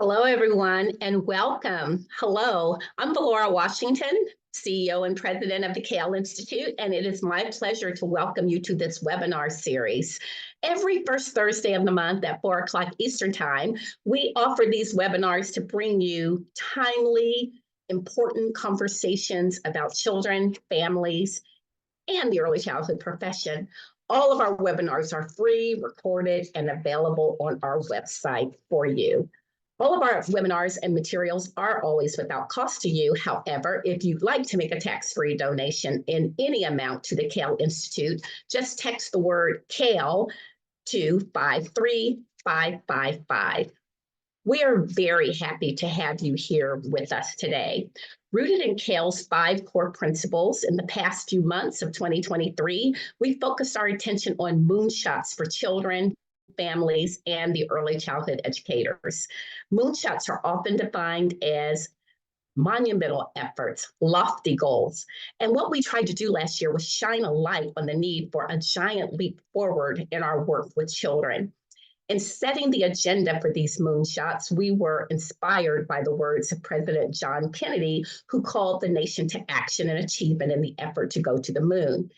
Hello, everyone, and welcome. Hello, I'm Valora Washington, CEO and President of the CAYL Institute, and it is my pleasure to welcome you to this webinar series. Every first Thursday of the month at 4 o'clock Eastern Time, we offer these webinars to bring you timely, important conversations about children, families, and the early childhood profession. All of our webinars are free, recorded, and available on our website for you. All of our webinars and materials are always without cost to you. However, if you'd like to make a tax-free donation in any amount to the CAYL Institute, just text the word CAYL to 53555. We are very happy to have you here with us today. Rooted in CAYL's 5 core principles, in the past few months of 2023, we focused our attention on moonshots for children, families, and the early childhood educators. Moonshots are often defined as monumental efforts, lofty goals. And what we tried to do last year was shine a light on the need for a giant leap forward in our work with children. In setting the agenda for these moonshots, we were inspired by the words of President John Kennedy, who called the nation to action and achievement in the effort to go to the moon.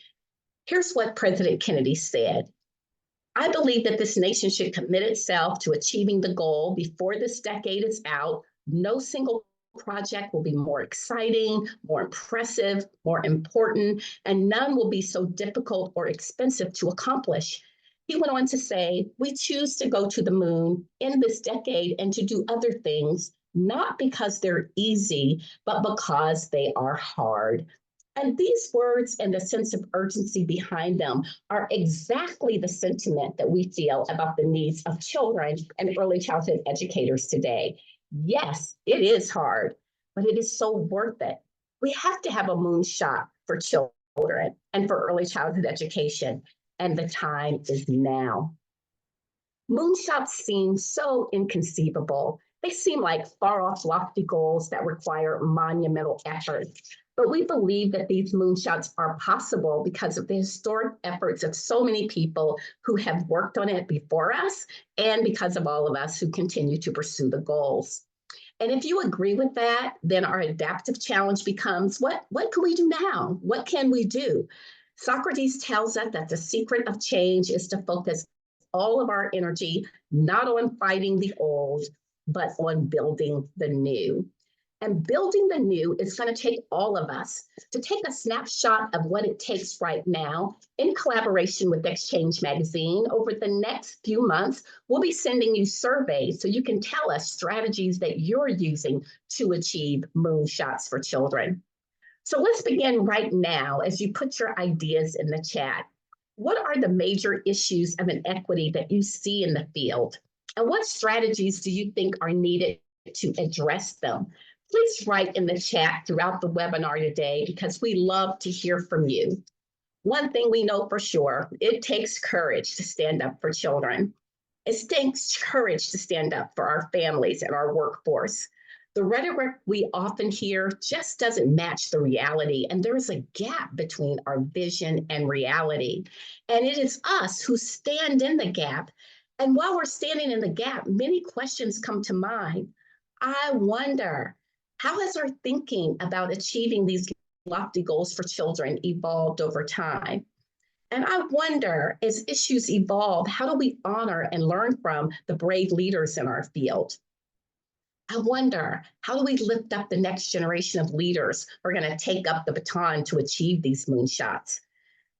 Here's what President Kennedy said. I believe that this nation should commit itself to achieving the goal before this decade is out. No single project will be more exciting, more impressive, more important, and none will be so difficult or expensive to accomplish. He went on to say, we choose to go to the moon in this decade and to do other things, not because they're easy, but because they are hard. And these words and the sense of urgency behind them are exactly the sentiment that we feel about the needs of children and early childhood educators today. Yes, it is hard, but it is so worth it. We have to have a moonshot for children and for early childhood education, and the time is now. Moonshots seem so inconceivable. They seem like far-off lofty goals that require monumental effort. But we believe that these moonshots are possible because of the historic efforts of so many people who have worked on it before us, and because of all of us who continue to pursue the goals. And if you agree with that, then our adaptive challenge becomes, what can we do now? What can we do? Socrates tells us that the secret of change is to focus all of our energy, not on fighting the old, but on building the new. And building the new is going to take all of us to take a snapshot of what it takes right now in collaboration with Exchange Magazine. Over the next few months, we'll be sending you surveys so you can tell us strategies that you're using to achieve moonshots for children. So let's begin right now as you put your ideas in the chat. What are the major issues of inequity that you see in the field? And what strategies do you think are needed to address them? Please write in the chat throughout the webinar today because we love to hear from you. One thing we know for sure, it takes courage to stand up for children. It takes courage to stand up for our families and our workforce. The rhetoric we often hear just doesn't match the reality, and there is a gap between our vision and reality. And it is us who stand in the gap. And while we're standing in the gap, many questions come to mind. I wonder, how has our thinking about achieving these lofty goals for children evolved over time? And I wonder, as issues evolve, how do we honor and learn from the brave leaders in our field? I wonder, how do we lift up the next generation of leaders who are going to take up the baton to achieve these moonshots?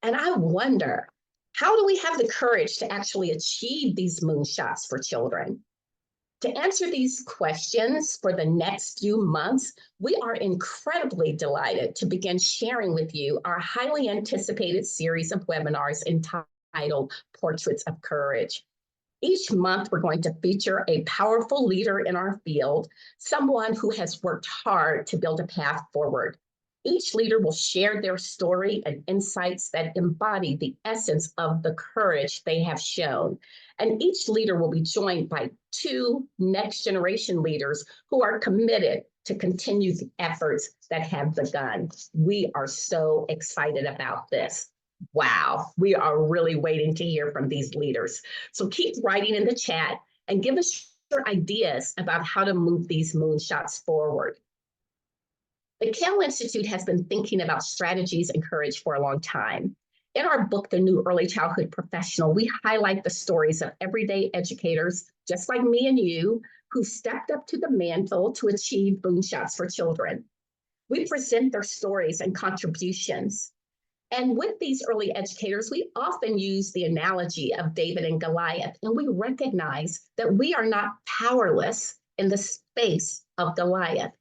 And I wonder, how do we have the courage to actually achieve these moonshots for children? To answer these questions for the next few months, we are incredibly delighted to begin sharing with you our highly anticipated series of webinars entitled Portraits of Courage. Each month, we're going to feature a powerful leader in our field, someone who has worked hard to build a path forward. Each leader will share their story and insights that embody the essence of the courage they have shown. And each leader will be joined by 2 next generation leaders who are committed to continue the efforts that have begun. We are so excited about this. Wow, we are really waiting to hear from these leaders. So keep writing in the chat and give us ideas about how to move these moonshots forward. The CAYL Institute has been thinking about strategies and courage for a long time. In our book, The New Early Childhood Professional, we highlight the stories of everyday educators, just like me and you, who stepped up to the mantle to achieve moonshots for children. We present their stories and contributions. And with these early educators, we often use the analogy of David and Goliath, and we recognize that we are not powerless in the space of Goliath.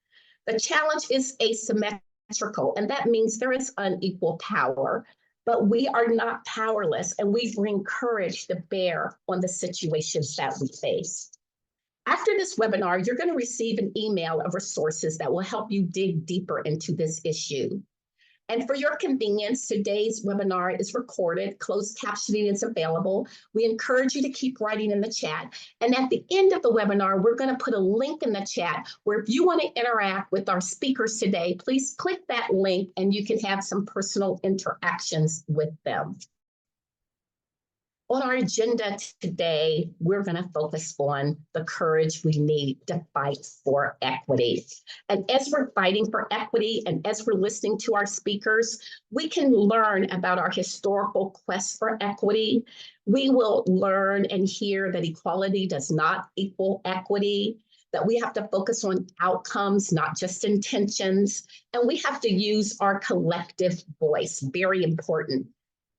The challenge is asymmetrical, and that means there is unequal power, but we are not powerless, and we bring courage to bear on the situations that we face. After this webinar, you're going to receive an email of resources that will help you dig deeper into this issue. And for your convenience, today's webinar is recorded. Closed captioning is available. We encourage you to keep writing in the chat. And at the end of the webinar, we're going to put a link in the chat where if you want to interact with our speakers today, please click that link and you can have some personal interactions with them. On our agenda today, we're going to focus on the courage we need to fight for equity. And as we're fighting for equity and as we're listening to our speakers, we can learn about our historical quest for equity. We will learn and hear that equality does not equal equity, that we have to focus on outcomes, not just intentions, and we have to use our collective voice, very important.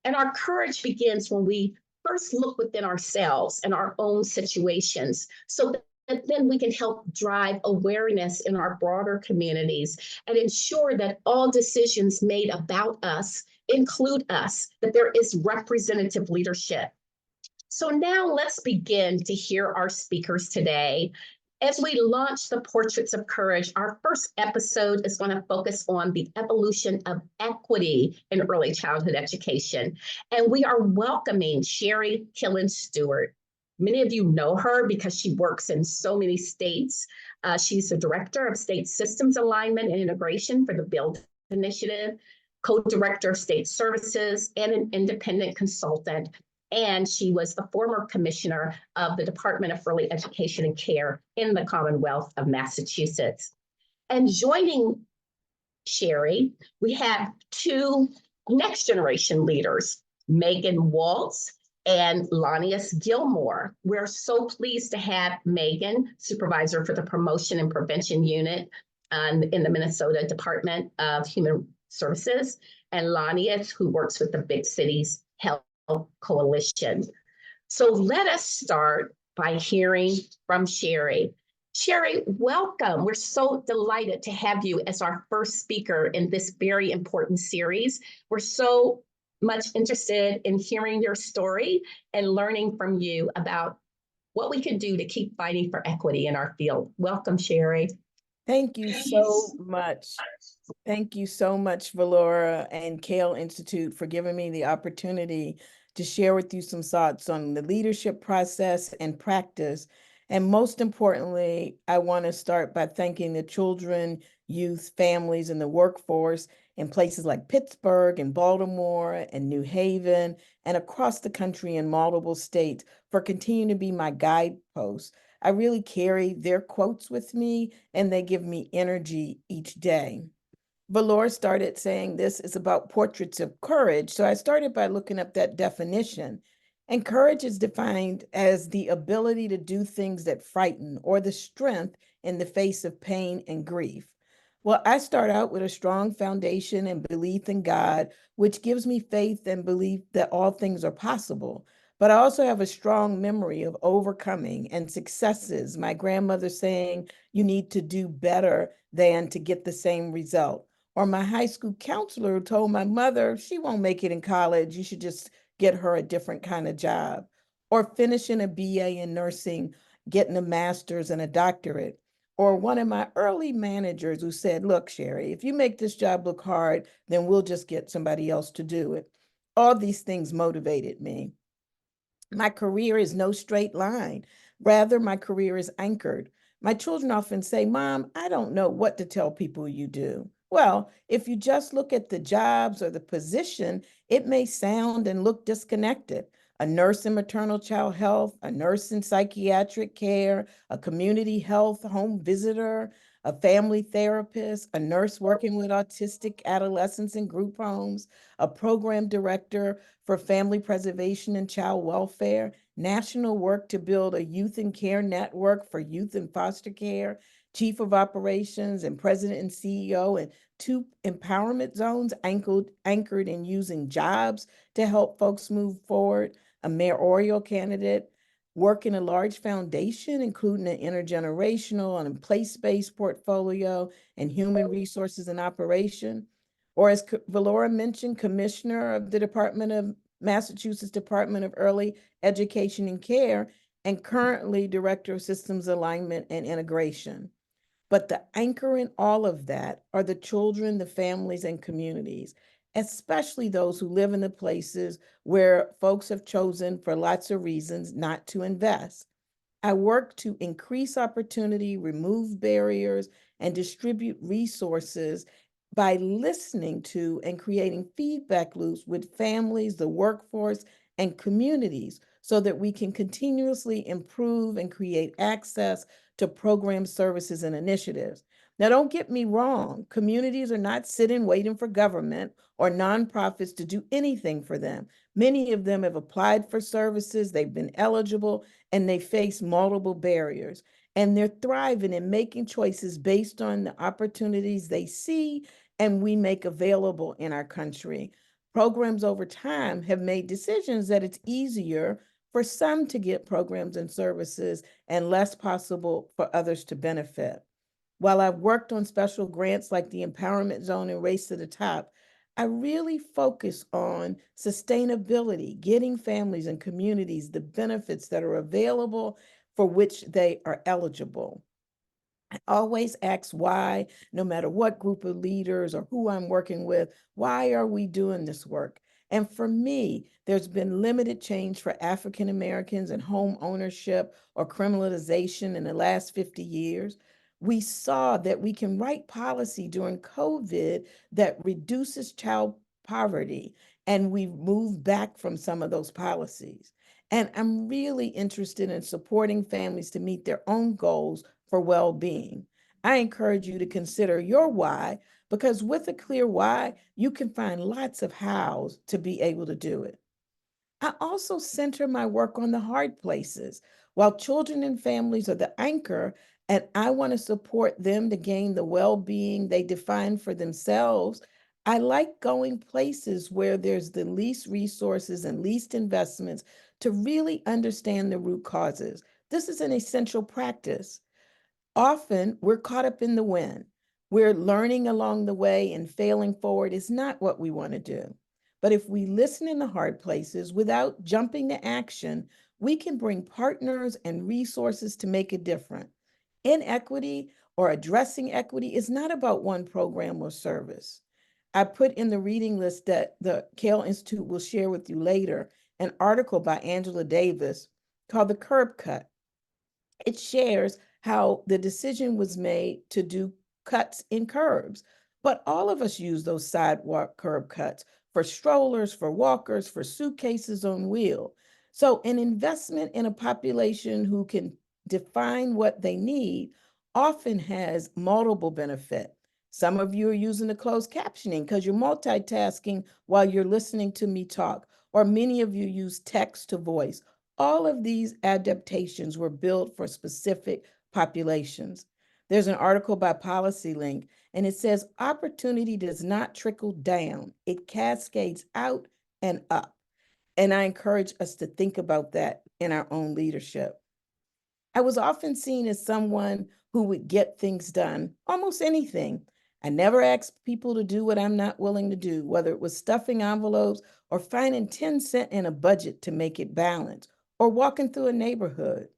And our courage begins when we first look within ourselves and our own situations so that then we can help drive awareness in our broader communities and ensure that all decisions made about us include us, that there is representative leadership. So now let's begin to hear our speakers today. As we launch the Portraits of Courage, our first episode is going to focus on the evolution of equity in early childhood education. And we are welcoming Sherri Killins Stewart. Many of you know her because she works in so many states. She's the Director of State Systems Alignment and Integration for the BUILD Initiative, Co-Director of State Services, and an independent consultant. And she was the former commissioner of the Department of Early Education and Care in the Commonwealth of Massachusetts. And joining Sherri, we have two next generation leaders, Megan Waltz and Lonias Gilmore. We're so pleased to have Megan, supervisor for the Promotion and Prevention Unit in the Minnesota Department of Human Services, and Lonias, who works with the Big Cities Health Coalition. So let us start by hearing from Sherri. Sherri, welcome. We're so delighted to have you as our first speaker in this very important series. We're so much interested in hearing your story and learning from you about what we can do to keep fighting for equity in our field. Welcome, Sherri. Thank you so much. Thank you so much, Valora and CAYL Institute, for giving me the opportunity to share with you some thoughts on the leadership process and practice. And most importantly, I want to start by thanking the children, youth, families, and the workforce in places like Pittsburgh and Baltimore and New Haven and across the country in multiple states for continuing to be my guideposts. I really carry their quotes with me and they give me energy each day. Valor started saying this is about portraits of courage. So I started by looking up that definition. And courage is defined as the ability to do things that frighten or the strength in the face of pain and grief. Well, I start out with a strong foundation and belief in God, which gives me faith and belief that all things are possible. But I also have a strong memory of overcoming and successes. My grandmother saying, you need to do better than to get the same result. Or my high school counselor who told my mother she won't make it in college, you should just get her a different kind of job. Or finishing a BA in nursing, getting a master's and a doctorate. Or one of my early managers who said, look, Sherri, if you make this job look hard, then we'll just get somebody else to do it. All these things motivated me. My career is no straight line. Rather, my career is anchored. My children often say, Mom, I don't know what to tell people you do. Well, if you just look at the jobs or the position, it may sound and look disconnected. a nurse in maternal child health, a nurse in psychiatric care, a community health home visitor, a family therapist, a nurse working with autistic adolescents in group homes, a program director for family preservation and child welfare, national work to build a youth and care network for youth in foster care, chief of operations and president and CEO, and 2 empowerment zones anchored in using jobs to help folks move forward, a mayoral candidate, work in a large foundation, including an intergenerational and place-based portfolio and human resources and operation. Or as Valora mentioned, commissioner of the Massachusetts Department of Early Education and Care, and currently director of systems alignment and integration. But the anchor in all of that are the children, the families, and communities, especially those who live in the places where folks have chosen, for lots of reasons, not to invest. I work to increase opportunity, remove barriers, and distribute resources by listening to and creating feedback loops with families, the workforce, and communities so that we can continuously improve and create access to programs, services, and initiatives. Now, don't get me wrong, communities are not sitting waiting for government or nonprofits to do anything for them. Many of them have applied for services, they've been eligible, and they face multiple barriers. And they're thriving and making choices based on the opportunities they see and we make available in our country. Programs over time have made decisions that it's easier for some to get programs and services and less possible for others to benefit. While I've worked on special grants like the Empowerment Zone and Race to the Top, I really focus on sustainability, getting families and communities the benefits that are available for which they are eligible. I always ask why, no matter what group of leaders or who I'm working with, why are we doing this work? And for me, there's been limited change for African Americans in home ownership or criminalization in the last 50 years. We saw that we can write policy during COVID that reduces child poverty, and we've moved back from some of those policies. And I'm really interested in supporting families to meet their own goals for well-being. I encourage you to consider your why, because with a clear why, you can find lots of hows to be able to do it. I also center my work on the hard places. While children and families are the anchor, and I want to support them to gain the well-being they define for themselves, I like going places where there's the least resources and least investments to really understand the root causes. This is an essential practice. Often we're caught up in the wind. We're learning along the way, and failing forward is not what we want to do. But if we listen in the hard places without jumping to action, we can bring partners and resources to make a difference. Inequity or addressing equity is not about one program or service. I put in the reading list that the CAYL Institute will share with you later an article by Angela Davis called The Curb Cut. It shares how the decision was made to do cuts in curbs, but all of us use those sidewalk curb cuts for strollers, for walkers, for suitcases on wheel. So an investment in a population who can define what they need often has multiple benefit. Some of you are using the closed captioning because you're multitasking while you're listening to me talk, or many of you use text to voice. All of these adaptations were built for specific populations. There's an article by Policy Link, and it says opportunity does not trickle down, it cascades out and up. And I encourage us to think about that in our own leadership. I was often seen as someone who would get things done, almost anything. I never asked people to do what I'm not willing to do, whether it was stuffing envelopes or finding 10 cents in a budget to make it balance, or walking through a neighborhood.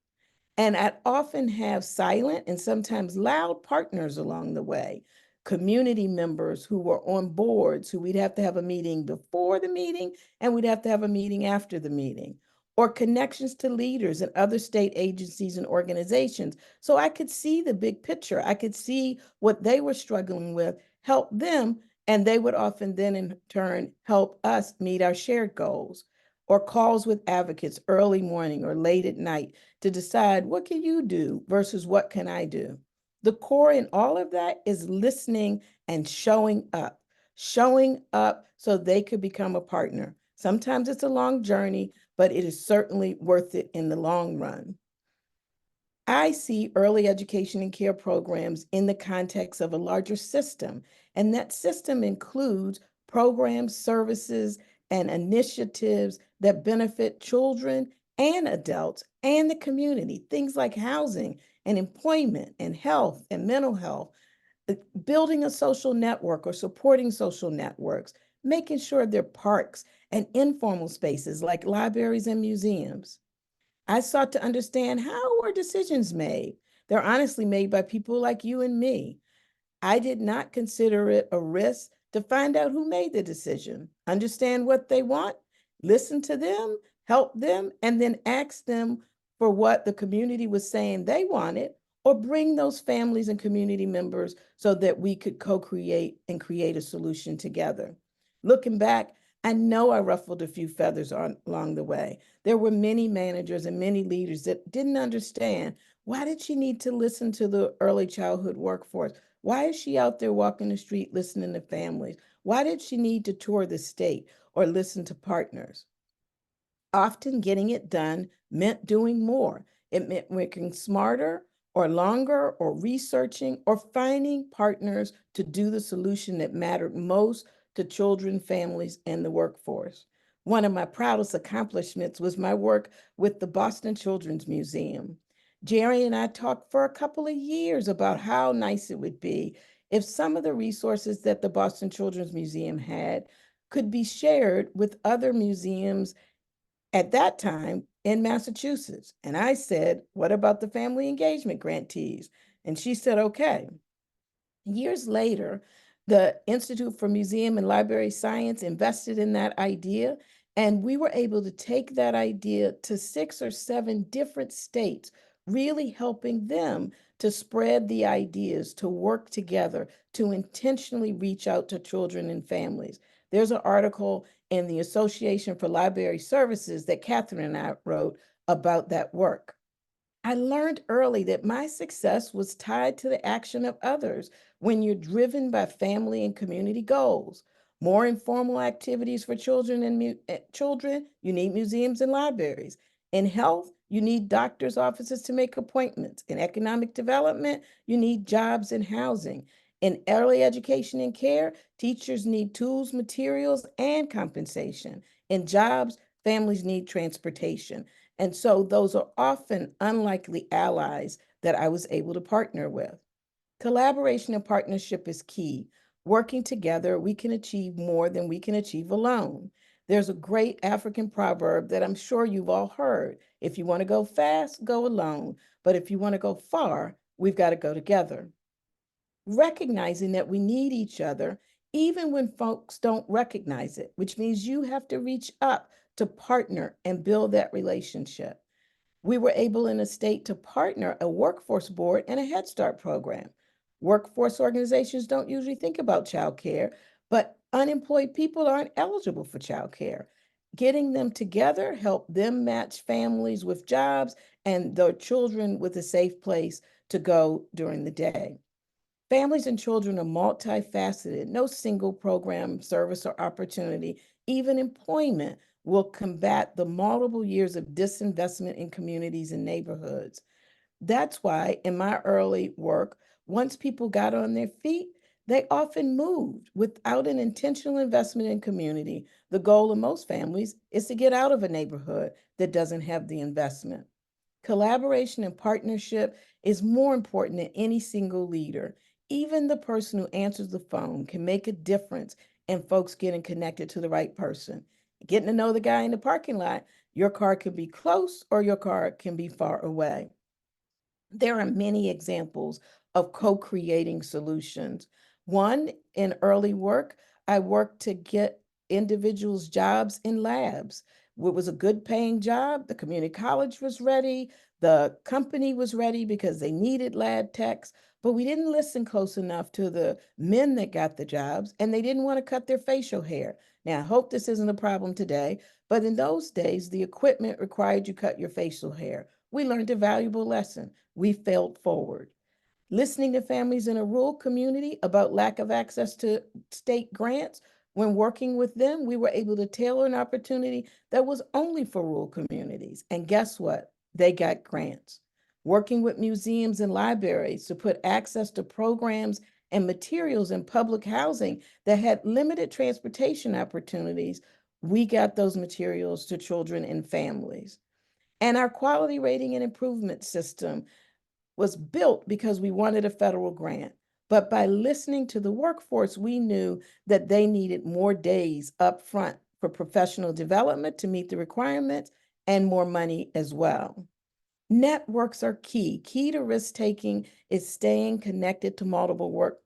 And I'd often have silent and sometimes loud partners along the way, community members who were on boards who we'd have to have a meeting before the meeting and we'd have to have a meeting after the meeting, or connections to leaders and other state agencies and organizations. So I could see the big picture. I could see what they were struggling with, help them, and they would often then in turn help us meet our shared goals. or calls with advocates early morning or late at night to decide what can you do versus what can I do. The core in all of that is listening and showing up so they could become a partner. Sometimes it's a long journey, but it is certainly worth it in the long run. I see early education and care programs in the context of a larger system, and that system includes programs, services, and initiatives that benefit children and adults and the community, things like housing and employment and health and mental health, building a social network or supporting social networks, making sure there are parks and informal spaces like libraries and museums. I sought to understand how were decisions made. They're honestly made by people like you and me. I did not consider it a risk to find out who made the decision, understand what they want, listen to them, help them, and then ask them for what the community was saying they wanted, or bring those families and community members so that we could co-create and create a solution together. Looking back, I know I ruffled a few feathers along the way. There were many managers and many leaders that didn't understand, why did she need to listen to the early childhood workforce? Why is she out there walking the street listening to families? Why did she need to tour the state or listen to partners? Often getting it done meant doing more. It meant working smarter or longer or researching or finding partners to do the solution that mattered most to children, families, and the workforce. One of my proudest accomplishments was my work with the Boston Children's Museum. Jerry and I talked for a couple of years about how nice it would be if some of the resources that the Boston Children's Museum had could be shared with other museums at that time in Massachusetts. And I said, what about the family engagement grantees? And she said, okay. Years later, the Institute for Museum and Library Science invested in that idea, and we were able to take that idea to 6 or 7 different states, really helping them to spread the ideas, to work together, to intentionally reach out to children and families. There's an article in the Association for Library Services that Catherine and I wrote about that work. I learned early that my success was tied to the action of others when you're driven by family and community goals. More informal activities for children children, you need museums and libraries. In health, you need doctors' offices to make appointments. In economic development, you need jobs and housing. In early education and care, teachers need tools, materials, and compensation. In jobs, families need transportation. And so those are often unlikely allies that I was able to partner with. Collaboration and partnership is key. Working together, we can achieve more than we can achieve alone. There's a great African proverb that I'm sure you've all heard. If you want to go fast, go alone. But if you want to go far, we've got to go together. Recognizing that we need each other, even when folks don't recognize it, which means you have to reach up to partner and build that relationship. We were able in a state to partner a workforce board and a Head Start program. Workforce organizations don't usually think about childcare, but unemployed people aren't eligible for childcare. Getting them together helped them match families with jobs and their children with a safe place to go during the day. Families and children are multifaceted. No single program, service, or opportunity, even employment, will combat the multiple years of disinvestment in communities and neighborhoods. That's why in my early work, once people got on their feet, they often moved without an intentional investment in community. The goal of most families is to get out of a neighborhood that doesn't have the investment. Collaboration and partnership is more important than any single leader. Even the person who answers the phone can make a difference in folks getting connected to the right person. Getting to know the guy in the parking lot, your car can be close or your car can be far away. There are many examples of co-creating solutions. One, in early work, I worked to get individuals jobs in labs. It was a good paying job. The community college was ready. The company was ready because they needed lab techs, but we didn't listen close enough to the men that got the jobs, and they didn't want to cut their facial hair. Now, I hope this isn't a problem today, But in those days, the equipment required you cut your facial hair. We learned a valuable lesson. We failed forward. Listening to families in a rural community about lack of access to state grants, when working with them, we were able to tailor an opportunity that was only for rural communities. And guess what? They got grants. Working with museums and libraries to put access to programs and materials in public housing that had limited transportation opportunities, we got those materials to children and families. And our quality rating and improvement system was built because we wanted a federal grant. But by listening to the workforce, we knew that they needed more days up front for professional development to meet the requirements and more money as well. Networks are key. Key to risk taking is staying connected to multiple work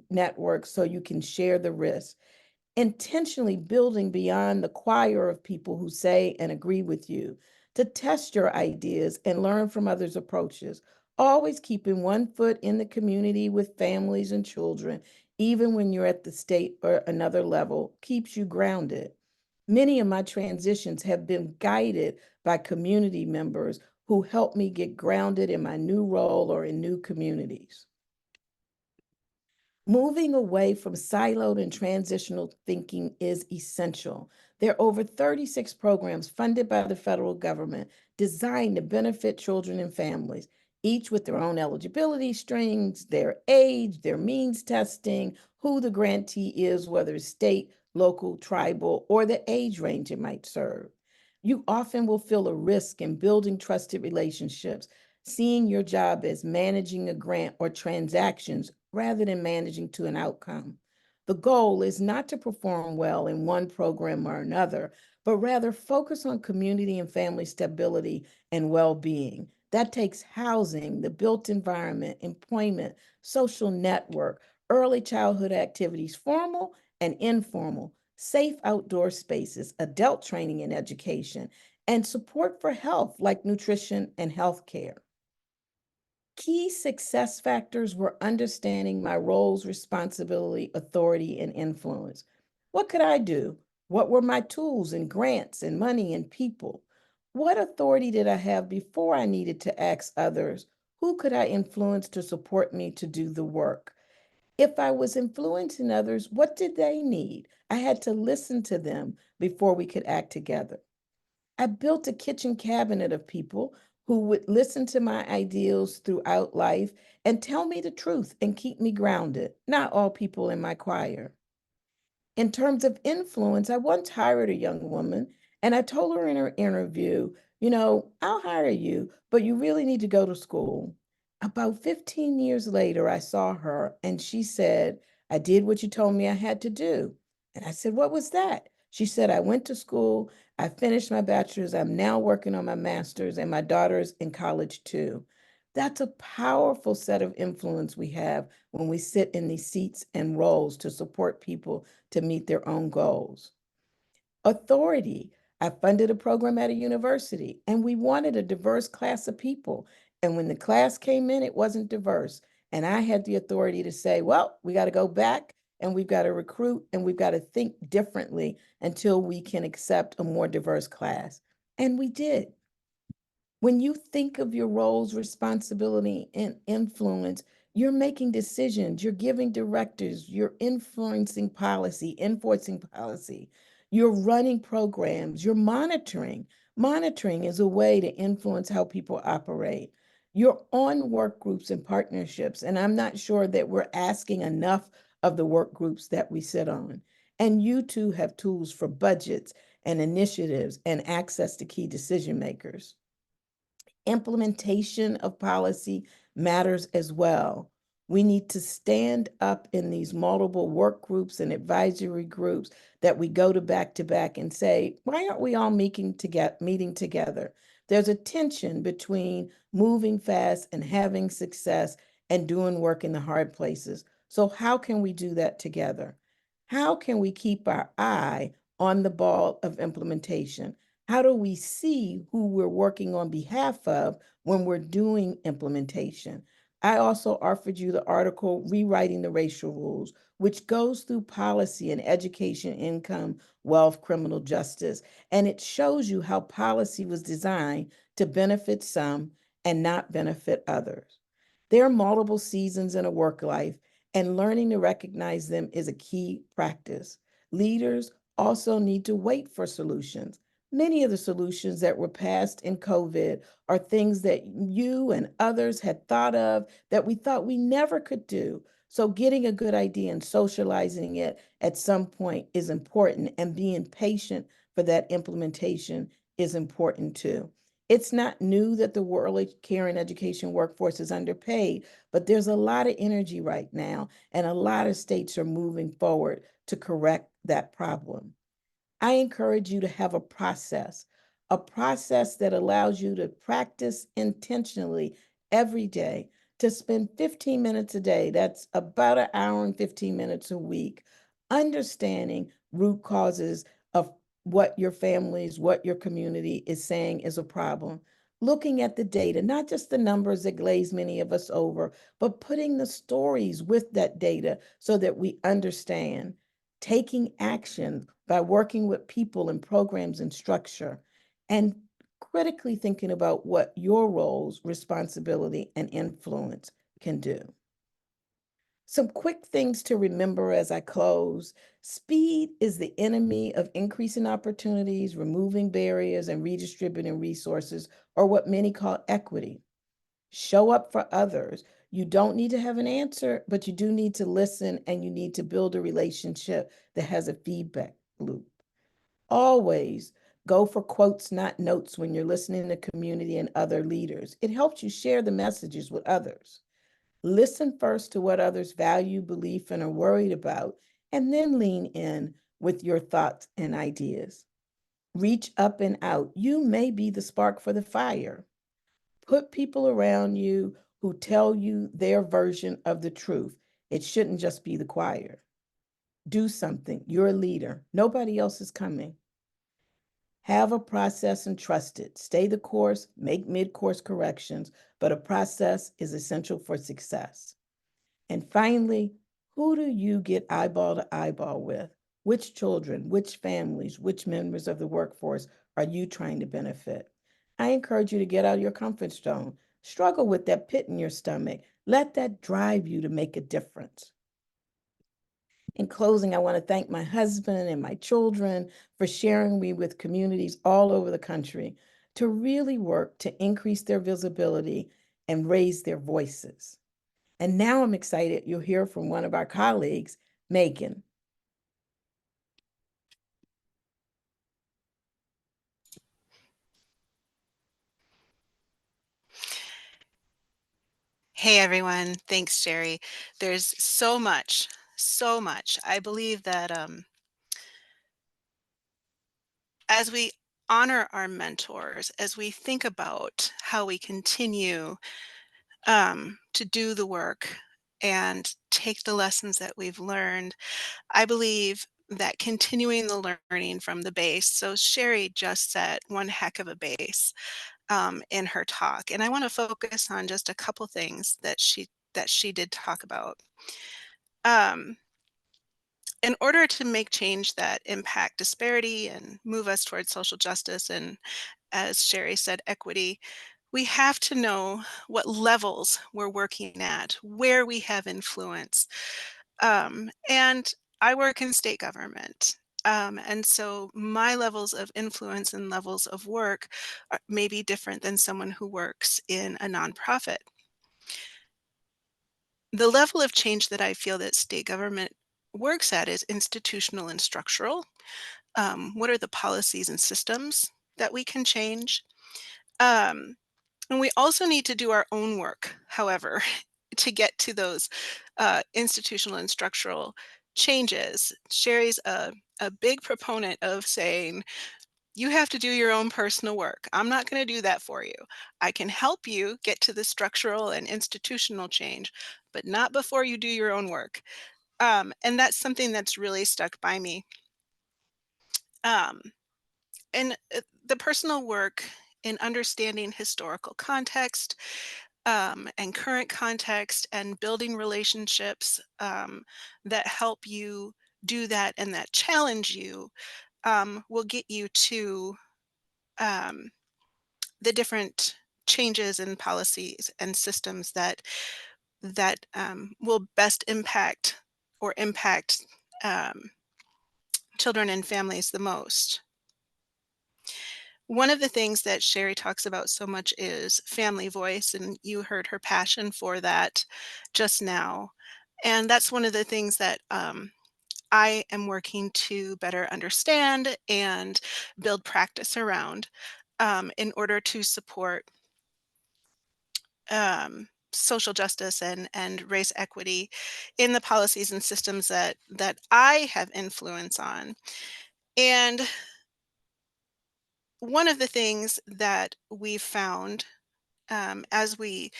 networks so you can share the risk. Intentionally building beyond the choir of people who say and agree with you, to test your ideas and learn from others' approaches. Always keeping one foot in the community with families and children, even when you're at the state or another level, keeps you grounded. Many of my transitions have been guided by community members who helped me get grounded in my new role or in new communities. Moving away from siloed and transitional thinking is essential. There are over 36 programs funded by the federal government designed to benefit children and families, each with their own eligibility strings, their age, their means testing, who the grantee is, whether it's state, local, tribal, or the age range it might serve. You often will feel a risk in building trusted relationships, seeing your job as managing a grant or transactions rather than managing to an outcome. The goal is not to perform well in one program or another, but rather focus on community and family stability and well-being. That takes housing, the built environment, employment, social network, early childhood activities, formal and informal, safe outdoor spaces, adult training and education, and support for health like nutrition and health care. Key success factors were understanding my roles, responsibility, authority, and influence. What could I do? What were my tools and grants and money and people? What authority did I have before I needed to ask others? Who could I influence to support me to do the work? If I was influencing others, what did they need? I had to listen to them before we could act together. I built a kitchen cabinet of people who would listen to my ideals throughout life and tell me the truth and keep me grounded. Not all people in my choir. In terms of influence, I once hired a young woman and I told her in her interview, I'll hire you, but you really need to go to school. About 15 years later, I saw her and she said, I did what you told me I had to do. And I said, what was that? She said, I went to school, I finished my bachelor's, I'm now working on my master's, and my daughter's in college too. That's a powerful set of influence we have when we sit in these seats and roles to support people to meet their own goals. Authority. I funded a program at a university and we wanted a diverse class of people. And when the class came in, it wasn't diverse. And I had the authority to say, well, we got to go back and we've got to recruit and we've got to think differently until we can accept a more diverse class. And we did. When you think of your roles, responsibility, and influence, you're making decisions, you're giving directives, you're influencing policy, enforcing policy, you're running programs, you're monitoring. Monitoring is a way to influence how people operate. You're on work groups and partnerships, and I'm not sure that we're asking enough of the work groups that we sit on. And you too have tools for budgets and initiatives and access to key decision makers. Implementation of policy matters as well. We need to stand up in these multiple work groups and advisory groups that we go to back and say, why aren't we all meeting together? There's a tension between moving fast and having success and doing work in the hard places. So how can we do that together? How can we keep our eye on the ball of implementation? How do we see who we're working on behalf of when we're doing implementation? I also offered you the article, Rewriting the Racial Rules, which goes through policy and education, income, wealth, criminal justice. And it shows you how policy was designed to benefit some and not benefit others. There are multiple seasons in a work life, and learning to recognize them is a key practice. Leaders also need to wait for solutions. Many of the solutions that were passed in COVID are things that you and others had thought of that we thought we never could do. So getting a good idea and socializing it at some point is important, and being patient for that implementation is important too. It's not new that the world care and education workforce is underpaid, but there's a lot of energy right now, and a lot of states are moving forward to correct that problem. I encourage you to have a process that allows you to practice intentionally every day, to spend 15 minutes a day. That's about an hour and 15 minutes a week, understanding root causes of what your families, what your community is saying is a problem. Looking at the data, not just the numbers that glaze many of us over, but putting the stories with that data so that we understand. Taking action by working with people and programs and structure, and critically thinking about what your roles, responsibility, and influence can do. Some quick things to remember as I close. Speed is the enemy of increasing opportunities, removing barriers, and redistributing resources, or what many call equity. Show up for others. You don't need to have an answer, but you do need to listen, and you need to build a relationship that has a feedback loop. Always go for quotes, not notes, when you're listening to community and other leaders. It helps you share the messages with others. Listen first to what others value, believe, and are worried about, and then lean in with your thoughts and ideas. Reach up and out. You may be the spark for the fire. Put people around you who tell you their version of the truth. It shouldn't just be the choir. Do something. You're a leader. Nobody else is coming. Have a process and trust it. Stay the course, make mid-course corrections, but a process is essential for success. And finally, who do you get eyeball to eyeball with? Which children, which families, which members of the workforce are you trying to benefit? I encourage you to get out of your comfort zone. Struggle with that pit in your stomach. Let that drive you to make a difference. In closing, I want to thank my husband and my children for sharing me with communities all over the country to really work to increase their visibility and raise their voices. And now I'm excited you'll hear from one of our colleagues, Megan. Hey everyone, thanks Sherri. There's so much, so much. I believe that as we honor our mentors, as we think about how we continue to do the work and take the lessons that we've learned, I believe that continuing the learning from the base. So Sherri just set one heck of a base in her talk, and I want to focus on just a couple things that she did talk about. Um, in order to make change that impact disparity and move us towards social justice and, as Sherri said, equity, we have to know what levels we're working at, where we have influence. And I work in state government. And so my levels of influence and levels of work may be different than someone who works in a nonprofit. The level of change that I feel that state government works at is institutional and structural. What are the policies and systems that we can change? Um, and we also need to do our own work, however, to get to those institutional and structural changes. Sherri's a big proponent of saying, you have to do your own personal work. I'm not going to do that for you. I can help you get to the structural and institutional change, but not before you do your own work. And that's something that's really stuck by me. Um, and the personal work in understanding historical context, and current context and building relationships that help you do that and that challenge you will get you to um, the different changes in policies and systems that will best impact um, children and families the most. One of the things that Sherri talks about so much is family voice, and you heard her passion for that just now. And that's one of the things that I am working to better understand and build practice around in order to support social justice and race equity in the policies and systems that I have influence on. And one of the things that we've found as we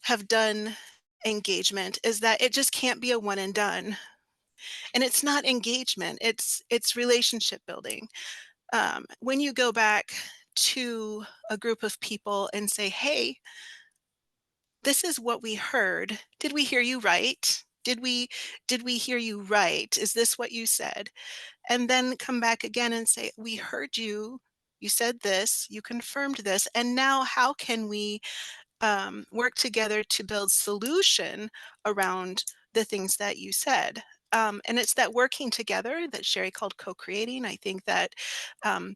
have done engagement is that it just can't be a one and done. And it's not engagement, it's relationship building. When you go back to a group of people and say, hey, this is what we heard. Did we hear you right? Did we hear you right? Is this what you said? And then come back again and say, we heard you. You said this, you confirmed this, and now how can we work together to build solution around the things that you said. And it's that working together that Sherri called co-creating. I think that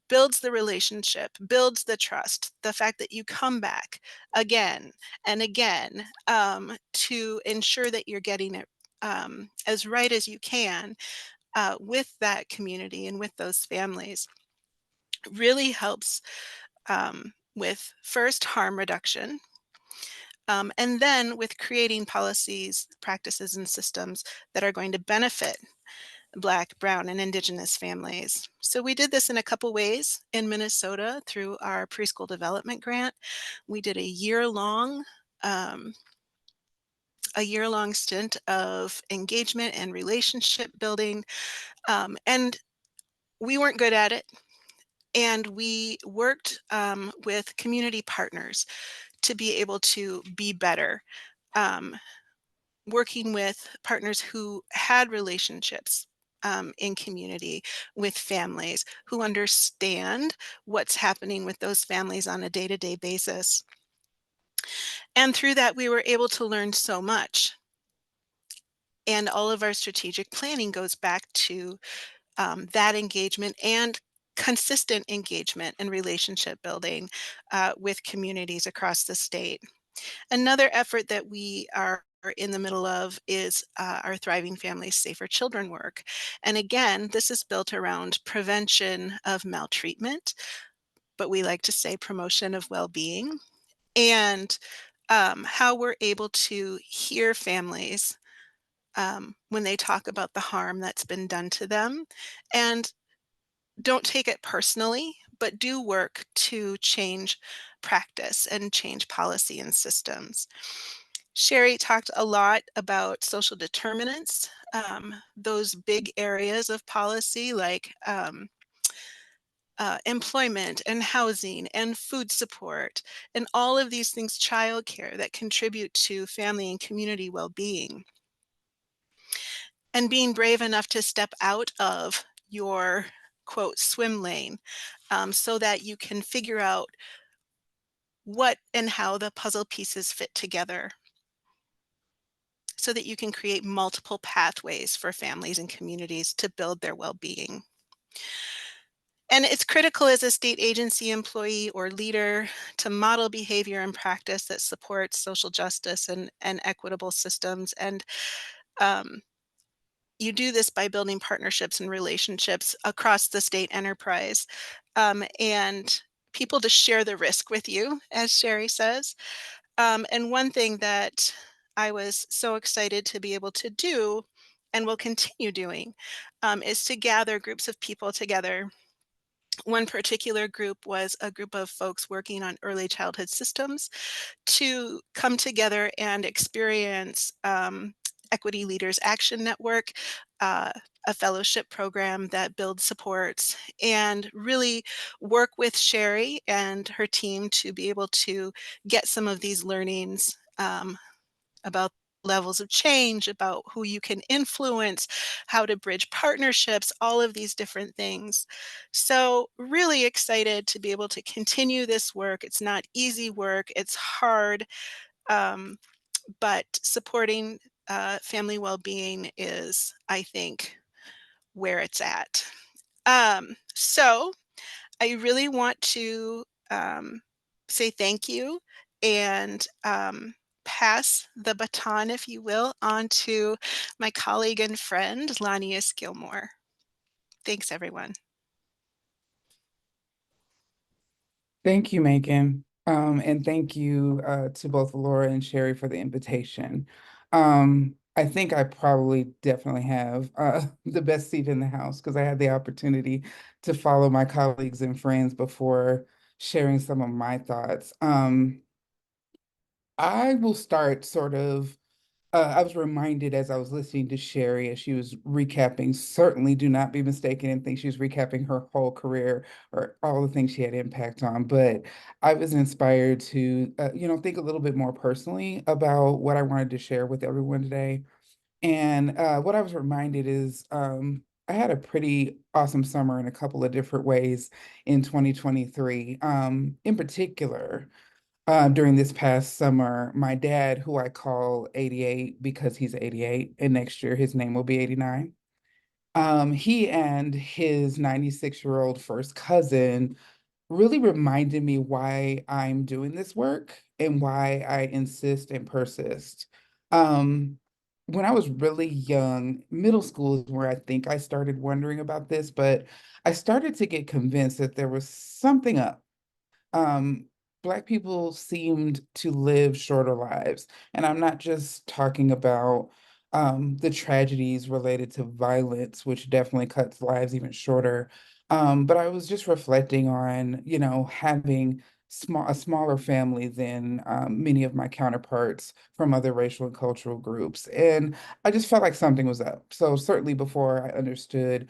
builds the relationship, builds the trust, the fact that you come back again and again to ensure that you're getting it as right as you can with that community and with those families really helps with first harm reduction. And then with creating policies, practices, and systems that are going to benefit Black, Brown, and Indigenous families. So we did this in a couple ways in Minnesota through our preschool development grant. We did um, a year-long stint of engagement and relationship building, and we weren't good at it. And we worked with community partners to be able to be better. Um, Working with partners who had relationships in community with families who understand what's happening with those families on a day-to-day basis. And through that, we were able to learn so much. And all of our strategic planning goes back to that engagement and consistent engagement and relationship building with communities across the state. Another effort that we are in the middle of is our Thriving Families, Safer Children work. And again, this is built around prevention of maltreatment, but we like to say promotion of well-being, and how we're able to hear families when they talk about the harm that's been done to them, and don't take it personally, but do work to change practice and change policy and systems. Sherri talked a lot about social determinants, those big areas of policy like employment and housing and food support and all of these things, childcare, that contribute to family and community well-being. And being brave enough to step out of your quote swim lane so that you can figure out what and how the puzzle pieces fit together, so that you can create multiple pathways for families and communities to build their well-being. And it's critical as a state agency employee or leader to model behavior and practice that supports social justice and equitable systems. And um, you do this by building partnerships and relationships across the state enterprise, and people to share the risk with you, as Sherri says. And one thing that I was so excited to be able to do and will continue doing is to gather groups of people together. One particular group was a group of folks working on early childhood systems to come together and experience Equity Leaders Action Network, uh, a fellowship program that builds supports, and really work with Sherri and her team to be able to get some of these learnings about levels of change, about who you can influence, how to bridge partnerships, all of these different things. So really excited to be able to continue this work. It's not easy work, it's hard, but supporting family well-being is, I think, where it's at. So I really want to say thank you and pass the baton, if you will, on to my colleague and friend, Lonias Gilmore. Thanks, everyone. Thank you, Megan. And thank you to both Laura and Sherri for the invitation. I think I probably definitely have the best seat in the house because I had the opportunity to follow my colleagues and friends before sharing some of my thoughts. I will start sort of I was reminded as I was listening to Sherri as she was recapping, certainly do not be mistaken and think she was recapping her whole career or all the things she had impact on. But I was inspired to, think a little bit more personally about what I wanted to share with everyone today. And what I was reminded is I had a pretty awesome summer in a couple of different ways in 2023. In particular, during this past summer, my dad, who I call 88 because he's 88, and next year his name will be 89. He and his 96-year-old first cousin really reminded me why I'm doing this work and why I insist and persist. Um, when I was really young, middle school is where I think I started wondering about this, but I started to get convinced that there was something up. um, Black people seemed to live shorter lives. And I'm not just talking about the tragedies related to violence, which definitely cuts lives even shorter. But I was just reflecting on, having a smaller family than many of my counterparts from other racial and cultural groups. And I just felt like something was up. So certainly before I understood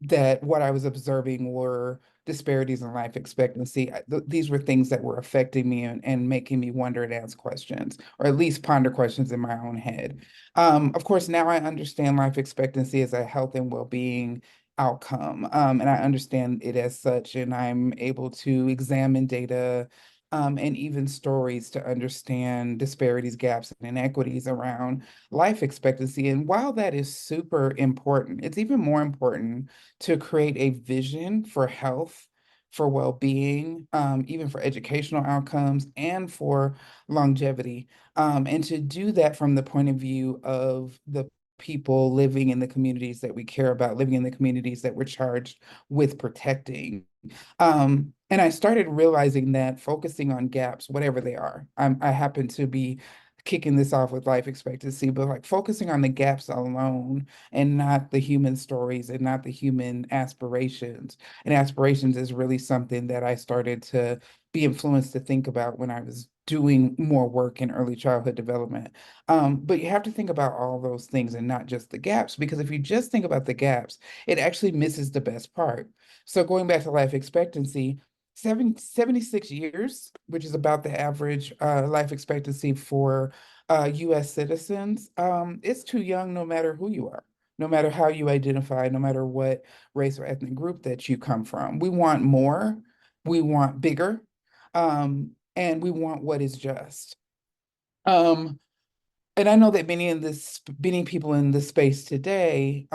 that what I was observing were disparities in life expectancy. These were things that were affecting me and making me wonder and ask questions, or at least ponder questions in my own head. Of course, now I understand life expectancy as a health and well-being outcome, and I understand it as such, and I'm able to examine data and even stories to understand disparities, gaps, and inequities around life expectancy. And while that is super important, it's even more important to create a vision for health, for well-being, even for educational outcomes and for longevity. And to do that from the point of view of the people living in the communities that we care about, living in the communities that we're charged with protecting. And I started realizing that focusing on gaps, whatever they are, I happen to be kicking this off with life expectancy, but like focusing on the gaps alone and not the human stories and not the human aspirations. And aspirations is really something that I started to be influenced to think about when I was doing more work in early childhood development. But you have to think about all those things and not just the gaps, because if you just think about the gaps, it actually misses the best part. So going back to life expectancy, 76 years, which is about the average life expectancy for US citizens, it's too young no matter who you are, no matter how you identify, no matter what race or ethnic group that you come from. We want more, we want bigger, and we want what is just. Um, and I know that many people in this space today,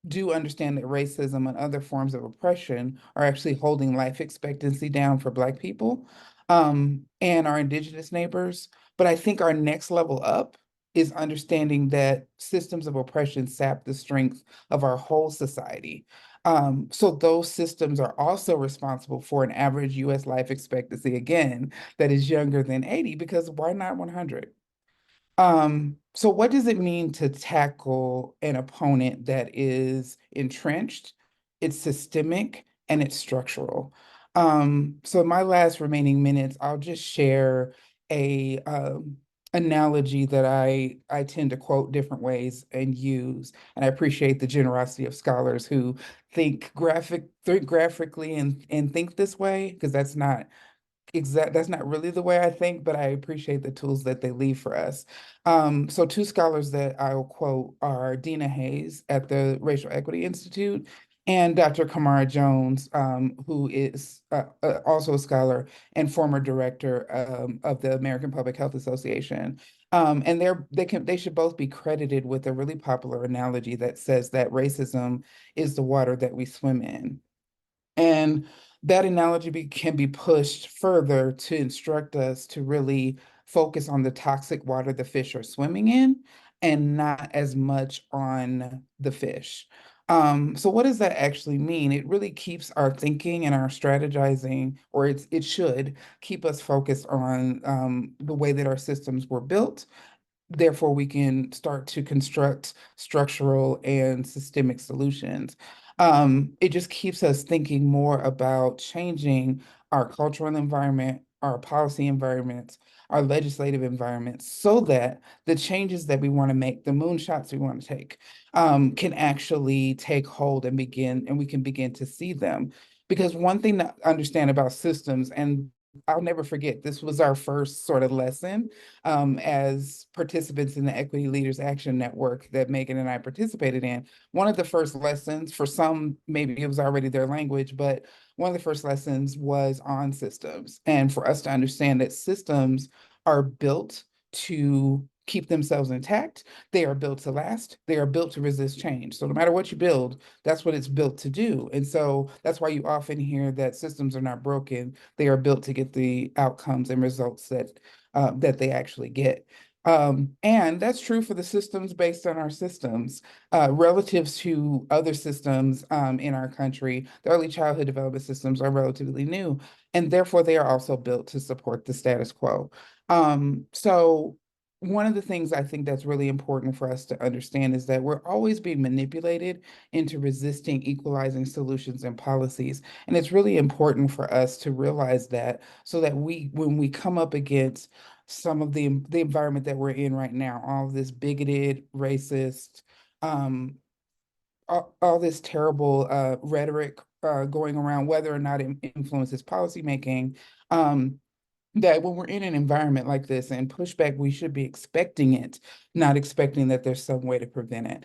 do understand that racism and other forms of oppression are actually holding life expectancy down for Black people and our Indigenous neighbors. But I think our next level up is understanding that systems of oppression sap the strength of our whole society. So those systems are also responsible for an average US life expectancy, again, that is younger than 80, because why not 100? So what does it mean to tackle an opponent that is entrenched, it's systemic, and it's structural? So in my last remaining minutes, I'll just share a analogy that I tend to quote different ways and use. And I appreciate the generosity of scholars who think graphically and think this way, because that's not that's not really the way I think, but I appreciate the tools that they leave for us. So two scholars that I'll quote are Dina Hayes at the Racial Equity Institute and Dr. Kamara Jones, who is also a scholar and former director of the American Public Health Association. And they should both be credited with a really popular analogy that says that racism is the water that we swim in. And that analogy can be pushed further to instruct us to really focus on the toxic water the fish are swimming in and not as much on the fish. So what does that actually mean? It really keeps our thinking and our strategizing, or it should keep us focused on the way that our systems were built. Therefore, we can start to construct structural and systemic solutions. It just keeps us thinking more about changing our cultural environment, our policy environments, our legislative environments, so that the changes that we want to make, the moonshots we want to take, can actually take hold and we can begin to see them. Because one thing to understand about systems, and I'll never forget, this was our first sort of lesson as participants in the Equity Leaders Action Network that Megan and I participated in. One of the first lessons, for some, maybe it was already their language, but one of the first lessons was on systems. And for us to understand that systems are built to keep themselves intact, they are built to last, they are built to resist change. So no matter what you build, that's what it's built to do. And so that's why you often hear that systems are not broken, they are built to get the outcomes and results that they actually get. And that's true for the systems based on our systems. Relative to other systems in our country, the early childhood development systems are relatively new, and therefore they are also built to support the status quo. So one of the things I think that's really important for us to understand is that we're always being manipulated into resisting equalizing solutions and policies. And it's really important for us to realize that, so that when we come up against some of the environment that we're in right now, all of this bigoted, racist, all this terrible rhetoric going around, whether or not it influences policymaking, that when we're in an environment like this and pushback, we should be expecting it, not expecting that there's some way to prevent it.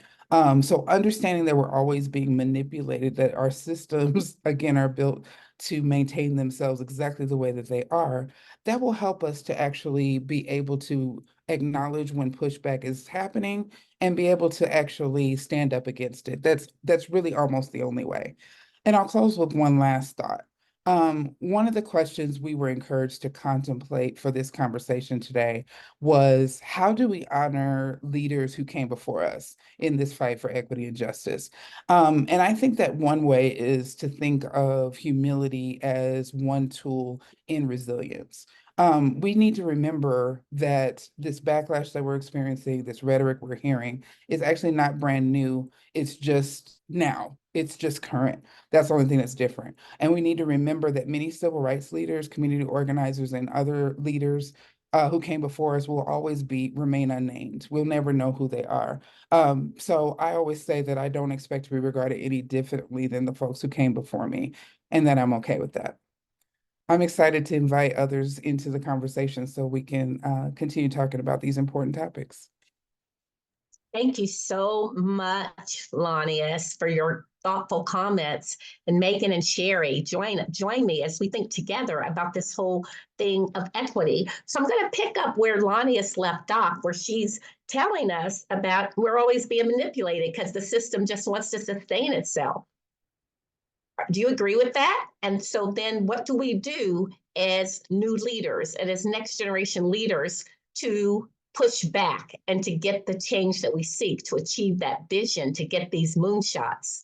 So understanding that we're always being manipulated, that our systems, again, are built to maintain themselves exactly the way that they are, that will help us to actually be able to acknowledge when pushback is happening and be able to actually stand up against it. That's really almost the only way. And I'll close with one last thought. One of the questions we were encouraged to contemplate for this conversation today was, how do we honor leaders who came before us in this fight for equity and justice? And I think that one way is to think of humility as one tool in resilience. We need to remember that this backlash that we're experiencing, this rhetoric we're hearing, is actually not brand new. It's just now. It's just current. That's the only thing that's different. And we need to remember that many civil rights leaders, community organizers, and other leaders who came before us will always remain unnamed. We'll never know who they are. So I always say that I don't expect to be regarded any differently than the folks who came before me, and that I'm okay with that. I'm excited to invite others into the conversation so we can continue talking about these important topics. Thank you so much, Lonias, for your thoughtful comments. And Megan and Sherri, join me as we think together about this whole thing of equity. So I'm going to pick up where Lonias left off, where she's telling us about we're always being manipulated because the system just wants to sustain itself. Do you agree with that? And so then what do we do as new leaders and as next generation leaders to push back and to get the change that we seek, to achieve that vision, to get these moonshots?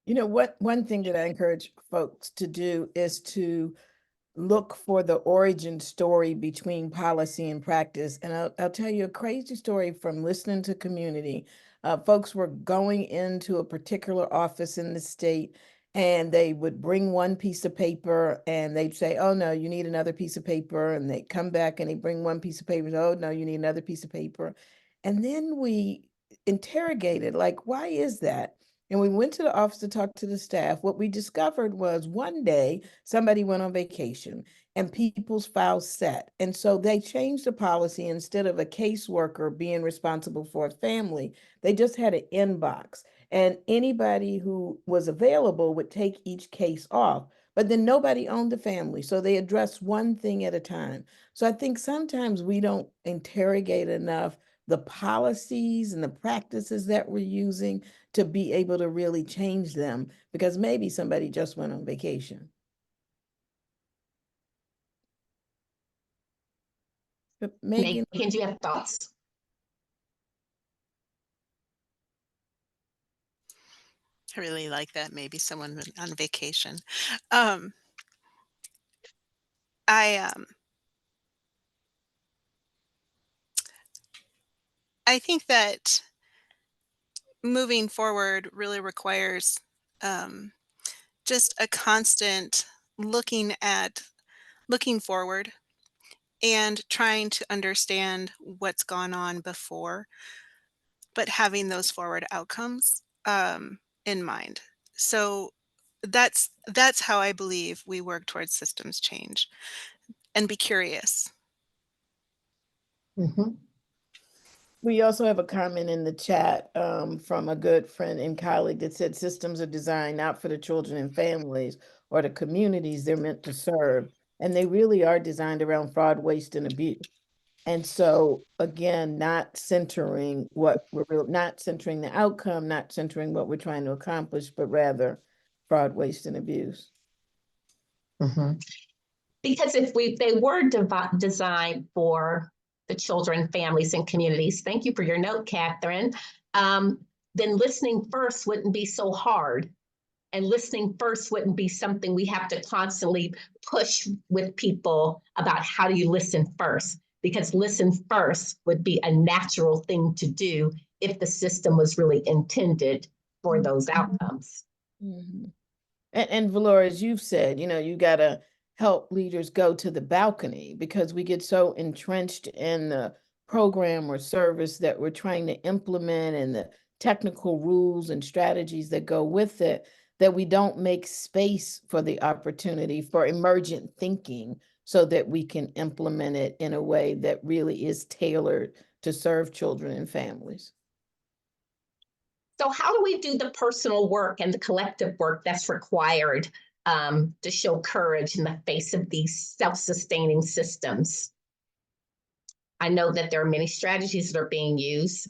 You know, one thing that I encourage folks to do is to look for the origin story between policy and practice. And I'll tell you a crazy story from listening to community. Folks were going into a particular office in the state, and they would bring one piece of paper and they'd say, oh no, you need another piece of paper. And they come back and they bring one piece of paper. Oh no, you need another piece of paper. And then we interrogated, like, why is that? And we went to the office to talk to the staff. What we discovered was one day somebody went on vacation and people's files set. And so they changed the policy. Instead of a caseworker being responsible for a family, they just had an inbox. And anybody who was available would take each case off. But then nobody owned the family. So they addressed one thing at a time. So I think sometimes we don't interrogate enough the policies and the practices that we're using to be able to really change them, because maybe somebody just went on vacation. But Megan, Megan, do you have thoughts? I really like that. Maybe someone went on vacation. I I think that moving forward really requires just a constant looking at looking forward and trying to understand what's gone on before, but having those forward outcomes in mind. So that's how I believe we work towards systems change and be curious. Mhm. we also have a comment in the chat from a good friend and colleague that said systems are designed not for the children and families or the communities they're meant to serve. And they really are designed around fraud, waste, and abuse. And so again, not centering not centering the outcome, not centering what we're trying to accomplish, but rather fraud, waste, and abuse. Mhm. Because if they were designed for the children, families, and communities, thank you for your note, Catherine, then listening first wouldn't be so hard. And listening first wouldn't be something we have to constantly push with people about how do you listen first, because listen first would be a natural thing to do if the system was really intended for those outcomes. Mm-hmm. And Valora, as you've said, you got to help leaders go to the balcony, because we get so entrenched in the program or service that we're trying to implement and the technical rules and strategies that go with it, that we don't make space for the opportunity for emergent thinking so that we can implement it in a way that really is tailored to serve children and families. So how do we do the personal work and the collective work that's required to show courage in the face of these self-sustaining systems? I know that there are many strategies that are being used.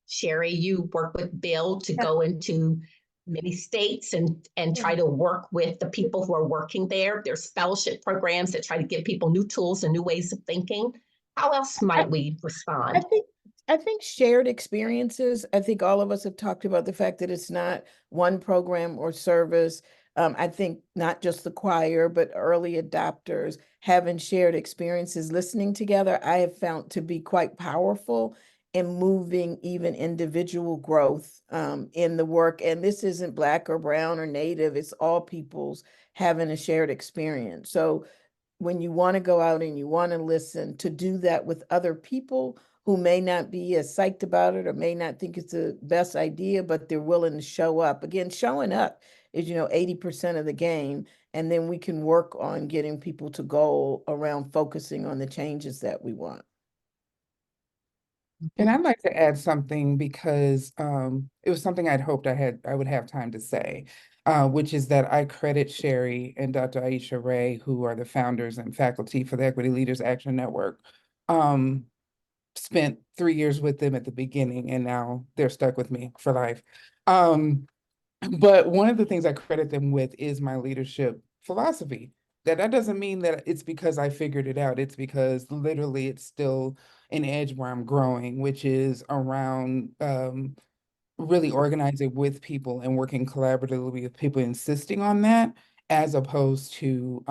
Sherri, you work with Bill to go into many states and try to work with the people who are working there. There's fellowship programs that try to give people new tools and new ways of thinking. How else might we respond? I think shared experiences. I think all of us have talked about the fact that it's not one program or service. I think not just the choir, but early adopters having shared experiences, listening together, I have found to be quite powerful in moving even individual growth in the work. And this isn't Black or brown or Native, it's all peoples having a shared experience. So when you want to go out and you want to listen, to do that with other people who may not be as psyched about it or may not think it's the best idea, but they're willing to show up. Again, showing up is, 80% of the game. And then we can work on getting people to goal around focusing on the changes that we want. And I'd like to add something, because it was something I'd hoped I would have time to say, which is that I credit Sherri and Dr. Aisha Ray, who are the founders and faculty for the Equity Leaders Action Network. Spent 3 years with them at the beginning, and now they're stuck with me for life. But one of the things I credit them with is my leadership philosophy. That doesn't mean that it's because I figured it out. It's because literally it's still an edge where I'm growing, which is around really organizing with people and working collaboratively with people, insisting on that, as opposed to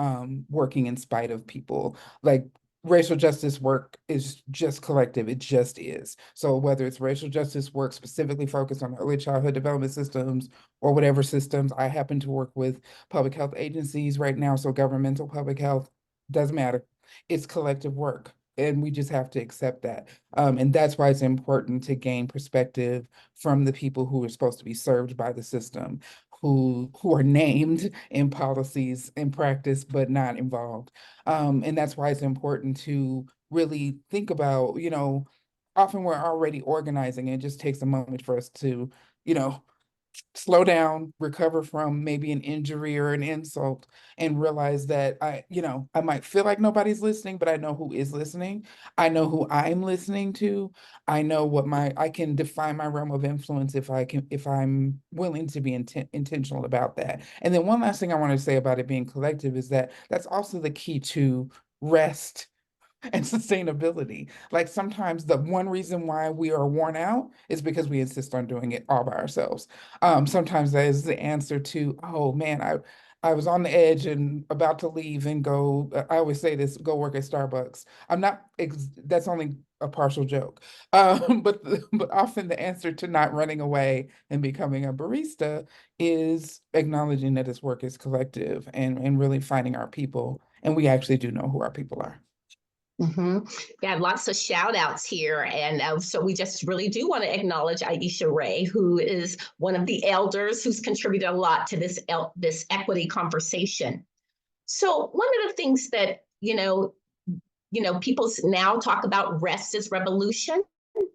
working in spite of people. Like, racial justice work is just collective. It just is. So whether it's racial justice work specifically focused on early childhood development systems, or whatever systems, I happen to work with public health agencies right now. So governmental public health, doesn't matter. It's collective work. And we just have to accept that. And that's why it's important to gain perspective from the people who are supposed to be served by the system, who are named in policies and practice, but not involved. And that's why it's important to really think about, often we're already organizing. It just takes a moment for us to, slow down, recover from maybe an injury or an insult, and realize that I might feel like nobody's listening, but I know who is listening. I know who I'm listening to. I know I can define my realm of influence if I'm willing to be intentional about that. And then one last thing I want to say about it being collective is that that's also the key to rest and sustainability. Like sometimes the one reason why we are worn out is because we insist on doing it all by ourselves. Sometimes that is the answer to, oh man, I was on the edge and about to leave and go, I always say this, go work at Starbucks. That's only a partial joke. But often the answer to not running away and becoming a barista is acknowledging that this work is collective and really finding our people. And we actually do know who our people are. Yeah, lots of shout outs here. And so we just really do want to acknowledge Aisha Ray, who is one of the elders who's contributed a lot to this equity conversation. So one of the things that, people now talk about rest is revolution.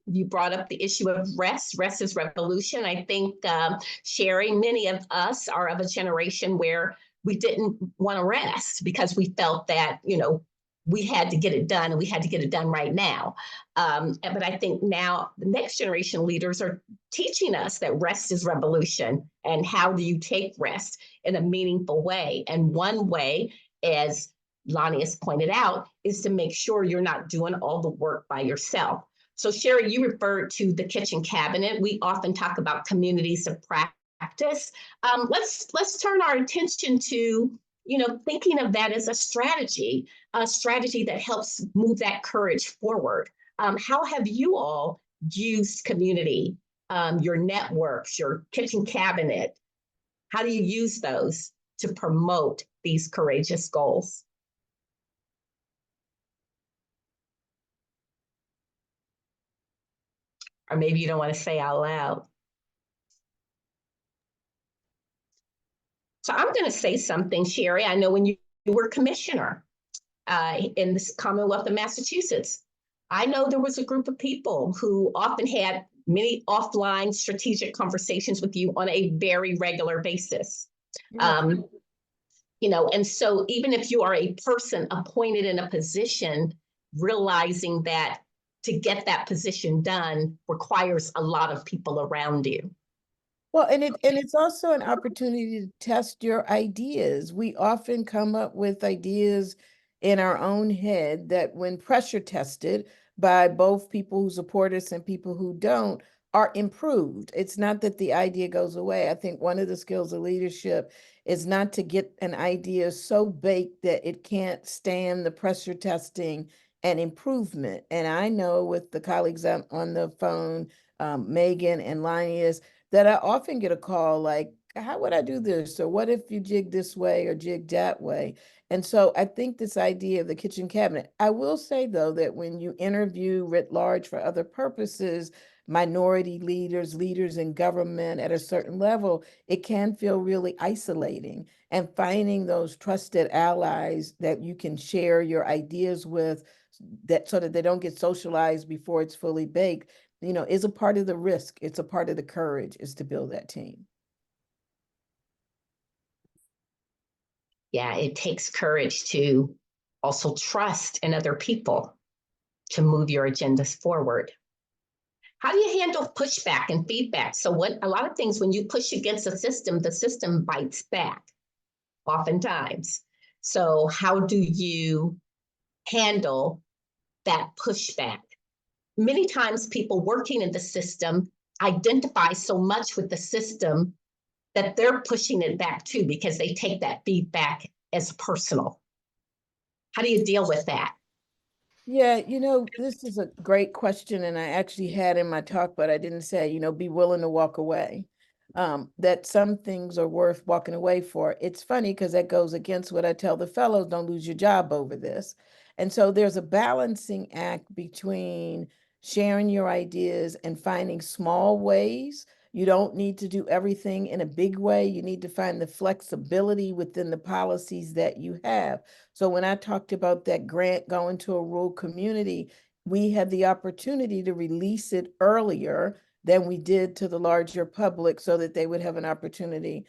You brought up the issue of rest. Rest is revolution. I think, Sherri, many of us are of a generation where we didn't want to rest because we felt that, we had to get it done and we had to get it done right now. But I think now the next generation leaders are teaching us that rest is revolution. And how do you take rest in a meaningful way? And one way, as Lonias pointed out, is to make sure you're not doing all the work by yourself. So Sherri, you referred to the kitchen cabinet. We often talk about communities of practice. Let's turn our attention to thinking of that as a strategy that helps move that courage forward. How have you all used community, your networks, your kitchen cabinet? How do you use those to promote these courageous goals? Or maybe you don't want to say out loud. So I'm going to say something, Sherri. I know when you were commissioner in the Commonwealth of Massachusetts, I know there was a group of people who often had many offline strategic conversations with you on a very regular basis. Yeah. And so even if you are a person appointed in a position, realizing that to get that position done requires a lot of people around you. Well, and it's also an opportunity to test your ideas. We often come up with ideas in our own head that when pressure tested by both people who support us and people who don't are improved. It's not that the idea goes away. I think one of the skills of leadership is not to get an idea so baked that it can't stand the pressure testing and improvement. And I know with the colleagues on the phone, Megan and Lonias, that I often get a call like, how would I do this? Or what if you jig this way or jig that way? And so I think this idea of the kitchen cabinet, I will say though, that when you interview writ large for other purposes, minority leaders, leaders in government at a certain level, it can feel really isolating. And finding those trusted allies that you can share your ideas with, that so that they don't get socialized before it's fully baked, is a part of the risk. It's a part of the courage is to build that team. Yeah, it takes courage to also trust in other people to move your agendas forward. How do you handle pushback and feedback? So a lot of things, when you push against the system bites back oftentimes. So how do you handle that pushback? Many times people working in the system identify so much with the system that they're pushing it back too, because they take that feedback as personal. How do you deal with that? Yeah, this is a great question. And I actually had in my talk, but I didn't say, be willing to walk away. That some things are worth walking away for. It's funny because that goes against what I tell the fellows, don't lose your job over this. And so there's a balancing act between sharing your ideas and finding small ways. You don't need to do everything in a big way. You need to find the flexibility within the policies that you have. So when I talked about that grant going to a rural community, we had the opportunity to release it earlier than we did to the larger public so that they would have an opportunity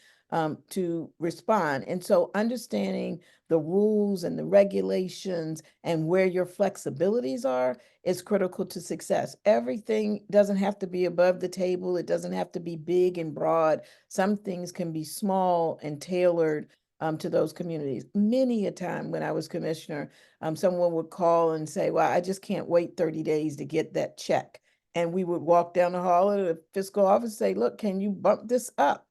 to respond. And so understanding the rules and the regulations and where your flexibilities are is critical to success. Everything doesn't have to be above the table. It doesn't have to be big and broad. Some things can be small and tailored to those communities. Many a time when I was commissioner, someone would call and say, well, I just can't wait 30 days to get that check. And we would walk down the hall of the fiscal office and say, look, can you bump this up?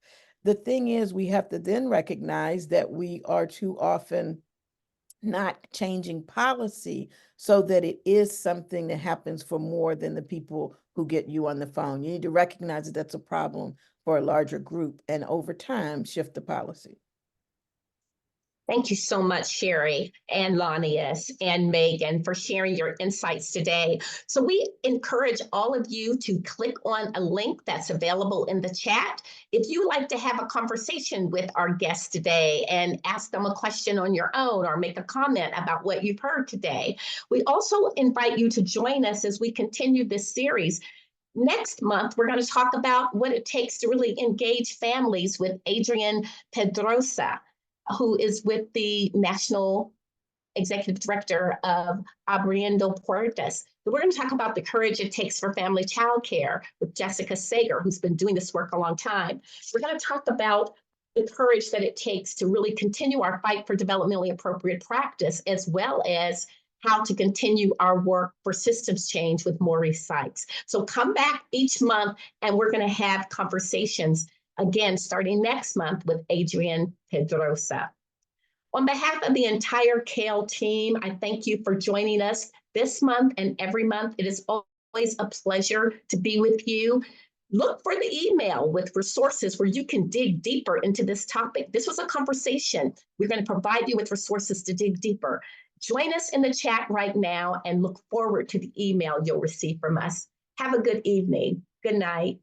The thing is, we have to then recognize that we are too often not changing policy so that it is something that happens for more than the people who get you on the phone. You need to recognize that that's a problem for a larger group and over time shift the policy. Thank you so much, Sherri and Lonias and Megan, for sharing your insights today. So we encourage all of you to click on a link that's available in the chat. If you like to have a conversation with our guests today and ask them a question on your own or make a comment about what you've heard today, we also invite you to join us as we continue this series. Next month, we're going to talk about what it takes to really engage families with Adrian Pedrosa, who is with the National Executive Director of Abriendo Puertas. We're going to talk about the courage it takes for family childcare with Jessica Sager, who's been doing this work a long time. We're going to talk about the courage that it takes to really continue our fight for developmentally appropriate practice, as well as how to continue our work for systems change with Maurice Sykes. So come back each month and we're going to have conversations again, starting next month with Adrian Pedrosa. On behalf of the entire CAYL team, I thank you for joining us this month and every month. It is always a pleasure to be with you. Look for the email with resources where you can dig deeper into this topic. This was a conversation. We're going to provide you with resources to dig deeper. Join us in the chat right now and look forward to the email you'll receive from us. Have a good evening. Good night.